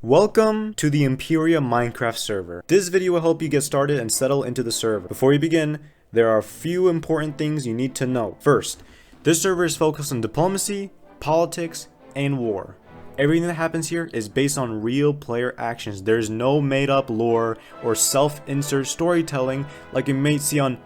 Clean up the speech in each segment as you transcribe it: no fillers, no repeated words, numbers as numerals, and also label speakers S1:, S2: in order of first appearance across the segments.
S1: Welcome to the Imperiya Minecraft server. This video will help you get started and settle into the server. Before you begin, there are a few important things you need to know. First, this server is focused on diplomacy, politics, and war. Everything that happens here is based on real player actions. There's no made up lore or self-insert storytelling like you may see on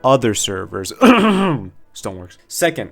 S1: other servers. Stoneworks. Second,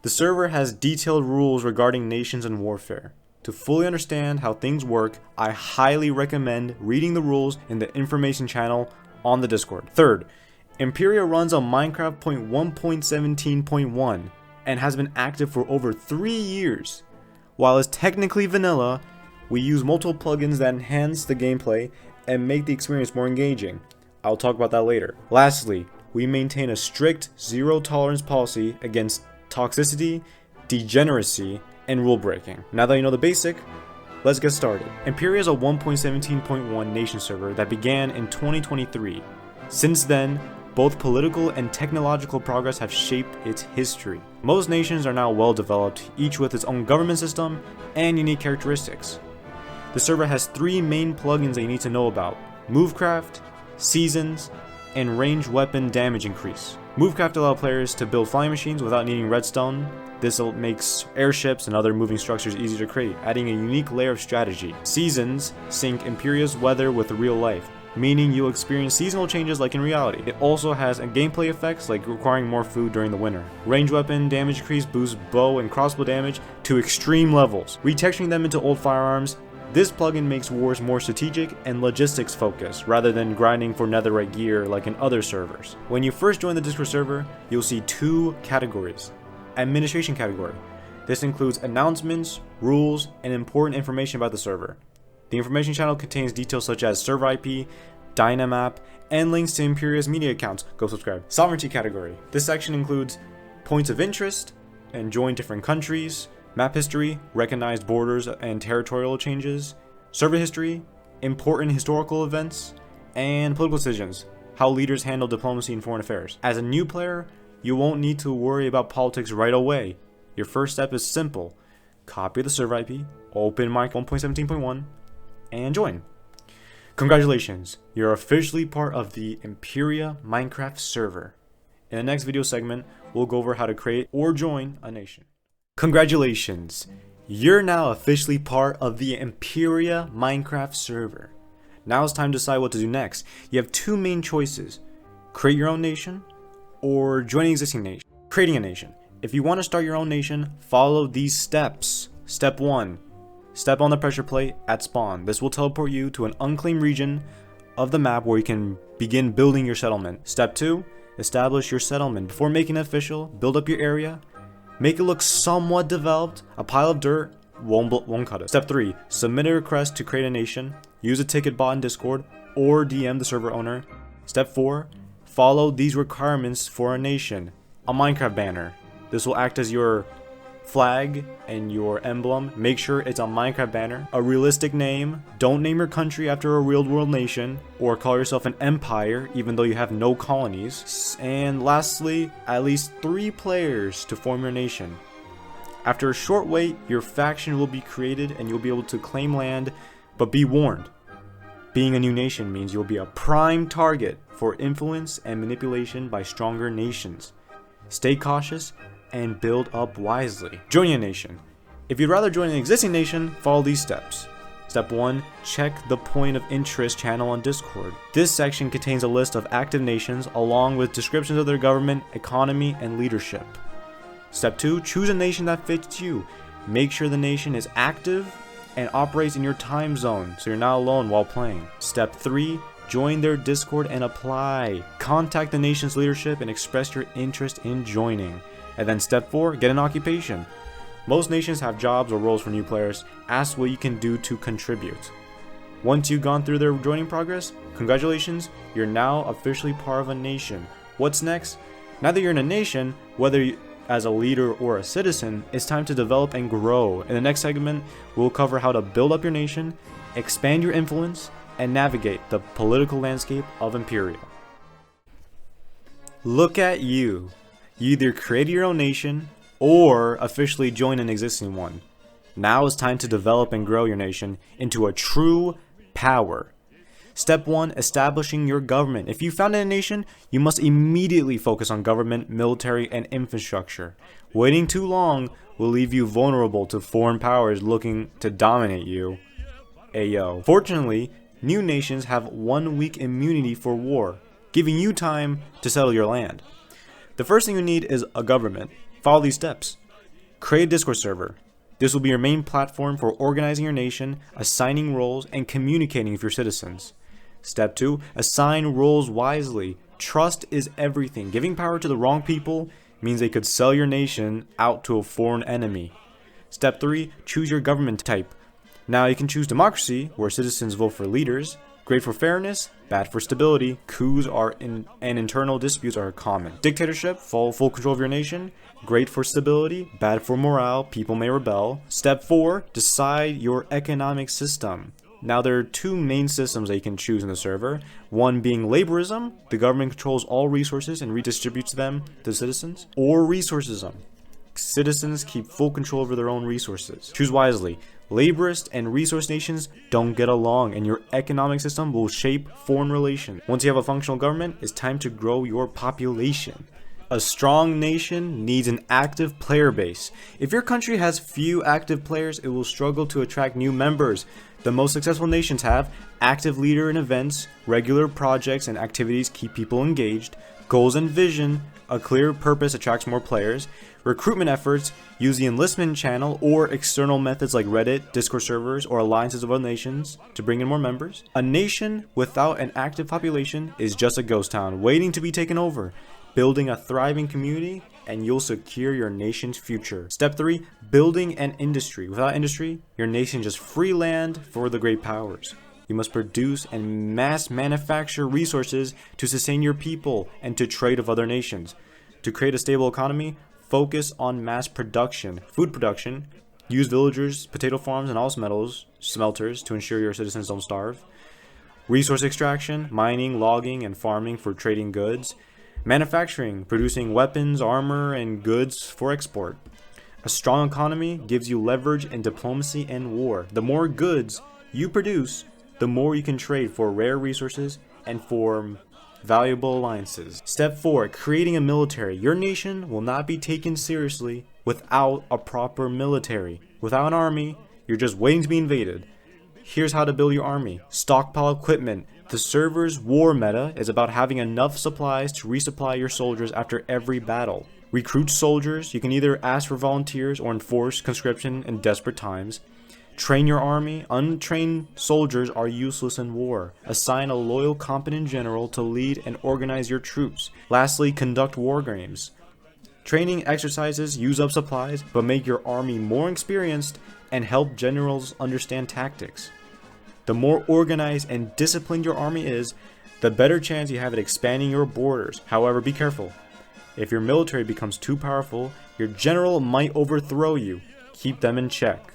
S1: the server has detailed rules regarding nations and warfare. To fully understand how things work, I highly recommend reading the rules in the information channel on the Discord. Third, Imperiya runs on Minecraft 1.17.1 and has been active for over 3 years. While it's technically vanilla, we use multiple plugins that enhance the gameplay and make the experience more engaging. I'll talk about that later. Lastly, we maintain a strict zero tolerance policy against toxicity, degeneracy, and rule breaking. Now that you know the basic, let's get started. Imperiya is a 1.17.1 nation server that began in 2023. Since then, both political and technological progress have shaped its history. Most nations are now well developed, each with its own government system and unique characteristics. The server has 3 main plugins that you need to know about: Movecraft, Seasons, and Ranged Weapon Damage Increase. Movecraft allows players to build flying machines without needing redstone. This makes airships and other moving structures easy to create, adding a unique layer of strategy. Seasons sync Imperiya's weather with real life, meaning you'll experience seasonal changes like in reality. It also has gameplay effects like requiring more food during the winter. Ranged weapon damage increase boosts bow and crossbow damage to extreme levels, retexturing them into old firearms. This plugin makes wars more strategic and logistics focused, rather than grinding for netherite gear like in other servers. When you first join the Discord server, you'll see 2 categories. Administration category. This includes announcements, rules, and important information about the server. The information channel contains details such as server IP, Dynamap, and links to Imperiya's media accounts. Go subscribe. Sovereignty category. This section includes points of interest and join different countries, map history, recognized borders and territorial changes, server history, important historical events, and political decisions, how leaders handle diplomacy and foreign affairs. As a new player, you won't need to worry about politics right away. Your first step is simple. Copy the server IP, open Minecraft 1.17.1, and join. Congratulations, you're officially part of the Imperiya Minecraft server. In the next video segment, we'll go over how to create or join a nation. Congratulations, you're now officially part of the Imperiya Minecraft server. Now it's time to decide what to do next. You have 2 main choices: create your own nation or join an existing nation. Creating a nation. If you want to start your own nation, follow these steps. Step 1. Step on the pressure plate at spawn. This will teleport you to an unclaimed region of the map where you can begin building your settlement. Step 2. Establish your settlement. Before making it official, build up your area. Make it look somewhat developed. A pile of dirt won't cut it. Step 3. Submit a request to create a nation. Use a ticket bot in Discord or DM the server owner. Step 4. Follow these requirements for a nation. A Minecraft banner. This will act as your flag and your emblem. Make sure it's a Minecraft banner. A realistic name. Don't name your country after a real world nation or call yourself an empire even though you have no colonies. And lastly, at least 3 players to form your nation. After a short wait, your faction will be created and you'll be able to claim land, but be warned. Being a new nation means you'll be a prime target for influence and manipulation by stronger nations. Stay cautious and build up wisely. Joining a nation. If you'd rather join an existing nation, follow these steps. Step 1. Check the point of interest channel on Discord. This section contains a list of active nations along with descriptions of their government, economy, and leadership. Step 2. Choose a nation that fits you. Make sure the nation is active and operates in your time zone so you're not alone while playing. Step 3. Join their Discord and apply. Contact the nation's leadership and express your interest in joining. And then step 4, get an occupation. Most nations have jobs or roles for new players. Ask what you can do to contribute. Once you've gone through their joining progress, congratulations, you're now officially part of a nation. What's next? Now that you're in a nation, whether as a leader or a citizen, it's time to develop and grow. In the next segment, we'll cover how to build up your nation, expand your influence, and navigate the political landscape of Imperiya. Look at you. You either created your own nation or officially join an existing one. Now it's time to develop and grow your nation into a true power. Step 1. Establishing your government. If you founded a nation, you must immediately focus on government, military, and infrastructure. Waiting too long will leave you vulnerable to foreign powers looking to dominate you. Ayo. Fortunately, new nations have 1 week immunity for war, giving you time to settle your land. The first thing you need is a government. Follow these steps. Create a Discord server. This will be your main platform for organizing your nation, assigning roles, and communicating with your citizens. Step 2. Assign roles wisely. Trust is everything. Giving power to the wrong people means they could sell your nation out to a foreign enemy. Step 3. Choose your government type. Now you can choose democracy, where citizens vote for leaders. Great for fairness, bad for stability. Coups and internal disputes are common. Dictatorship, full control of your nation. Great for stability, bad for morale. People may rebel. Step 4. Decide your economic system. Now there are 2 main systems that you can choose in the server. One being laborism, the government controls all resources and redistributes them to citizens. Or resourcism, citizens keep full control over their own resources. Choose wisely. Laborist and resource nations don't get along, and your economic system will shape foreign relations. Once you have a functional government, it's time to grow your population. A strong nation needs an active player base. If your country has few active players, it will struggle to attract new members. The most successful nations have active leader in events, regular projects and activities keep people engaged, goals and vision, a clear purpose attracts more players, recruitment efforts use the enlistment channel or external methods like Reddit, Discord servers, or alliances of other nations to bring in more members. A nation without an active population is just a ghost town waiting to be taken over. Building a thriving community and you'll secure your nation's future. Step 3. Building an industry. Without industry, your nation is just free land for the great powers. You must produce and mass manufacture resources to sustain your people and to trade with other nations. To create a stable economy, focus on mass production, food production, use villagers, potato farms, and also metals smelters to ensure your citizens don't starve. Resource extraction, mining, logging, and farming for trading goods. Manufacturing, producing weapons, armor, and goods for export. A strong economy gives you leverage in diplomacy and war. The more goods you produce, the more you can trade for rare resources and form valuable alliances. Step 4. Creating a military. Your nation will not be taken seriously without a proper military. Without an army, you're just waiting to be invaded. Here's how to build your army. Stockpile equipment. The server's war meta is about having enough supplies to resupply your soldiers after every battle. Recruit soldiers. You can either ask for volunteers or enforce conscription in desperate times. Train your army. Untrained soldiers are useless in war. Assign a loyal, competent general to lead and organize your troops. Lastly, conduct war games. Training exercises use up supplies, but make your army more experienced and help generals understand tactics. The more organized and disciplined your army is, the better chance you have at expanding your borders. However, be careful. If your military becomes too powerful, your general might overthrow you. Keep them in check.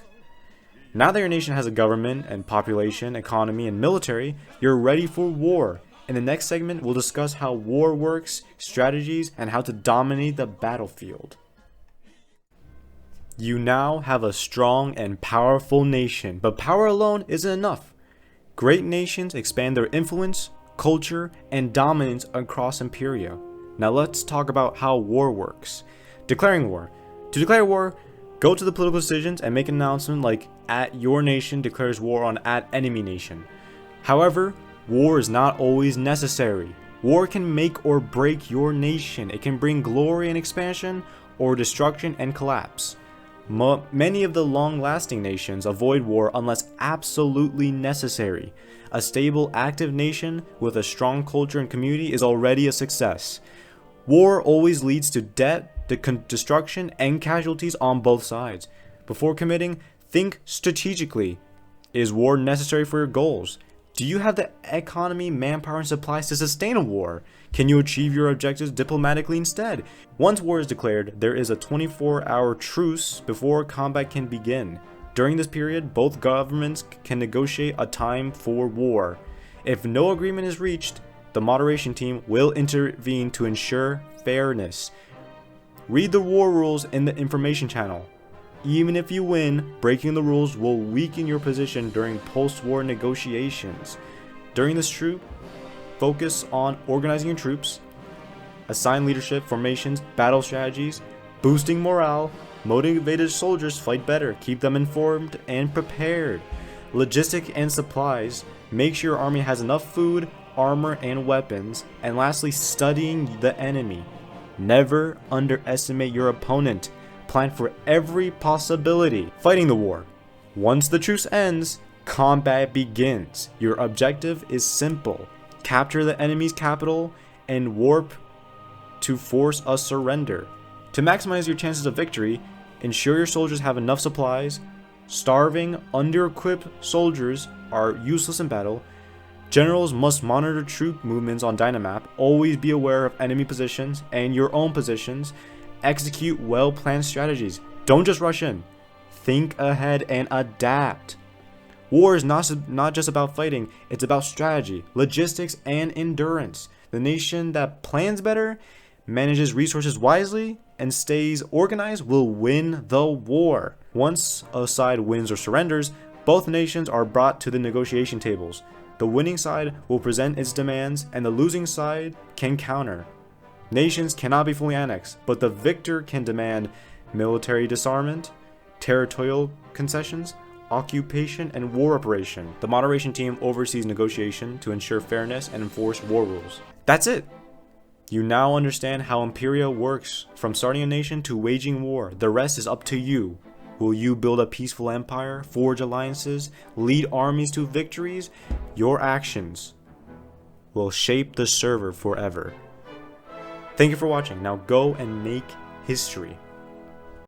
S1: Now that your nation has a government and population, economy, and military, you're ready for war. In the next segment, we'll discuss how war works, strategies, and how to dominate the battlefield. You now have a strong and powerful nation, but power alone isn't enough. Great nations expand their influence, culture, and dominance across Imperiya. Now let's talk about how war works. Declaring war. To declare war, go to the political decisions and make an announcement like @your nation declares war on @enemy nation. However, war is not always necessary. War can make or break your nation. It can bring glory and expansion, or destruction and collapse. Many of the long-lasting nations avoid war unless absolutely necessary. A stable, active nation with a strong culture and community is already a success. War always leads to debt, destruction, and casualties on both sides. Before committing, think strategically. Is war necessary for your goals? Do you have the economy, manpower, and supplies to sustain a war? Can you achieve your objectives diplomatically instead? Once war is declared, there is a 24-hour truce before combat can begin. During this period, both governments can negotiate a time for war. If no agreement is reached, the moderation team will intervene to ensure fairness. Read the war rules in the information channel. Even if you win, breaking the rules will weaken your position during post-war negotiations. During this troop, focus on organizing your troops, assign leadership, formations, battle strategies, boosting morale. Motivated soldiers fight better, keep them informed and prepared. Logistic and supplies, make sure your army has enough food, armor, and weapons. And lastly, studying the enemy. Never underestimate your opponent. Plan for every possibility. Fighting the war. Once the truce ends, combat begins. Your objective is simple. Capture the enemy's capital and warp to force a surrender. To maximize your chances of victory, ensure your soldiers have enough supplies. Starving, under-equipped soldiers are useless in battle. Generals must monitor troop movements on Dynamap. Always be aware of enemy positions and your own positions. Execute well-planned strategies. Don't just rush in. Think ahead and adapt. War is not just about fighting, it's about strategy, logistics, and endurance. The nation that plans better, manages resources wisely, and stays organized will win the war. Once a side wins or surrenders, both nations are brought to the negotiation tables. The winning side will present its demands, and the losing side can counter. Nations cannot be fully annexed, but the victor can demand military disarmament, territorial concessions, occupation, and war reparation. The moderation team oversees negotiation to ensure fairness and enforce war rules. That's it! You now understand how Imperiya works, from starting a nation to waging war. The rest is up to you. Will you build a peaceful empire, forge alliances, lead armies to victories? Your actions will shape the server forever. Thank you for watching. Now go and make history.